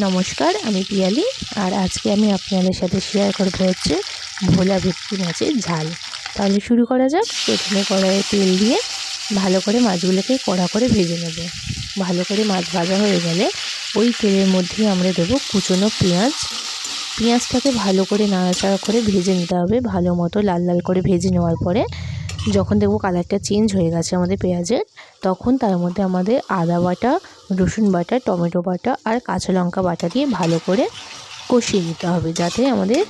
নমস্কার, আমি পিয়ালি। আর আজকে আমি আপনাদের সাথে শেয়ার করব হচ্ছে ভোলা ভেটকি মাছের ঝাল। তাহলে শুরু করা যাক। প্রথমে কড়াইয়ে তেল দিয়ে ভালো করে মাছগুলোকে কড়া করে ভেজে নেব। ভালো করে মাছ ভাজা হয়ে গেলে ওই তেলের মধ্যেই আমরা দেবো কুচনো পেঁয়াজ। পেঁয়াজটাকে ভালো করে নাড়াচাড়া করে ভেজে নিতে হবে। ভালো মতো লাল লাল করে ভেজে নেওয়ার পরে যখন দেখব কালারটা চেঞ্জ হয়ে গেছে আমাদের পেঁয়াজের, তখন তার মধ্যে আমাদের আদা বাটা, রসুন বাটা, টমেটো বাটা আর কাঁচা লঙ্কা বাটা দিয়ে ভালো করে কষিয়ে নিতে হবে, যাতে আমাদের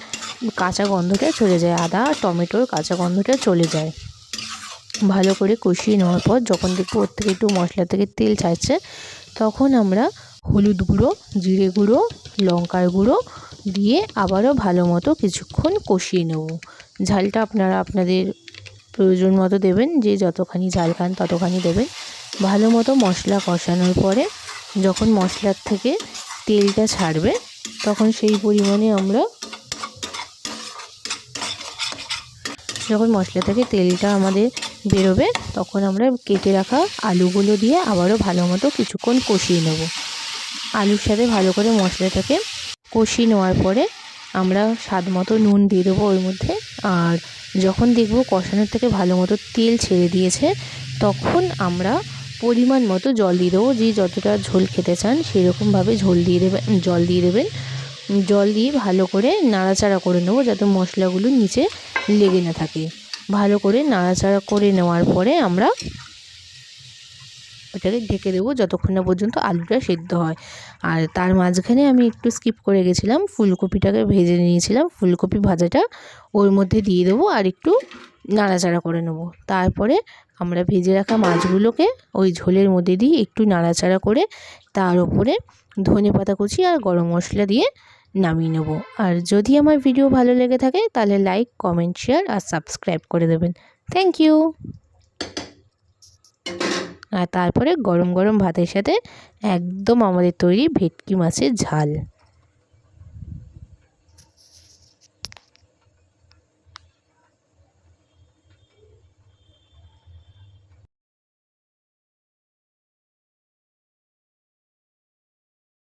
কাঁচা গন্ধটা চলে যায়, আদা আর টমেটোর কাঁচা গন্ধটা চলে যায়। ভালো করে কষিয়ে নেওয়ার পর যখন দেখব ওর থেকে একটু মশলা থেকে তেল ছাড়ছে, তখন আমরা হলুদ গুঁড়ো, জিরে গুঁড়ো, লঙ্কার গুঁড়ো দিয়ে আবারও ভালো মতো কিছুক্ষণ কষিয়ে নেব। ঝালটা আপনারা আপনাদের প্রয়োজন মতো দেবেন, যে যতখানি ঝাল খান ততখানি দেবেন। ভালো মতো মশলা কষানোর পরে যখন মশলার থেকে তেলটা ছাড়বে, তখন সেই পরিমাণে যখন মশলা থেকে তেলটা আমাদের বেরোবে, তখন আমরা কেটে রাখা আলুগুলো দিয়ে আবারও ভালো মতো কিছুক্ষণ কষিয়ে নেব। আলুর সাথে ভালো করে মশলাটাকে কষিয়ে নেওয়ার পরে আমরা স্বাদ মতো নুন দিয়ে দেবো ওর মধ্যে। আর যখন দেখব কষানোর থেকে ভালো মতো তেল ছেড়ে দিয়েছে, তখন আমরা পরিমাণ মতো জল দিয়ে দেবো। যে যতটা ঝোল খেতে চান সেরকমভাবে জল দিয়ে দেবেন। জল দিয়ে ভালো করে নাড়াচাড়া করে নেবো, যাতে মশলাগুলো নিচে লেগে না থাকে। ভালো করে নাড়াচাড়া করে নেওয়ার পরে আমরা ওটাকে ঢেকে দেবো যতক্ষণ না পর্যন্ত আলুটা সেদ্ধ হয়। আর তার মাঝখানে আমি একটু স্কিপ করে গেছিলাম, ফুলকপিটাকে ভেজে নিয়েছিলাম। ফুলকপি ভাজাটা ওর মধ্যে দিয়ে দেবো আর একটু নাড়াচাড়া করে নেব। তারপরে আমরা ভেজে রাখা মাছগুলোকে ওই ঝোলের মধ্যে দিয়ে একটু নাড়াচাড়া করে তার উপরে ধনেপাতা কুচি আর গরম মশলা দিয়ে নামিয়ে নেব। আর যদি আমার ভিডিও ভালো লেগে থাকে তাহলে লাইক, কমেন্ট, শেয়ার আর সাবস্ক্রাইব করে দেবেন। Thank you. আর তারপরে গরম গরম ভাতের সাথে একদম আমাদের তৈরি ভেটকি মাছের ঝাল।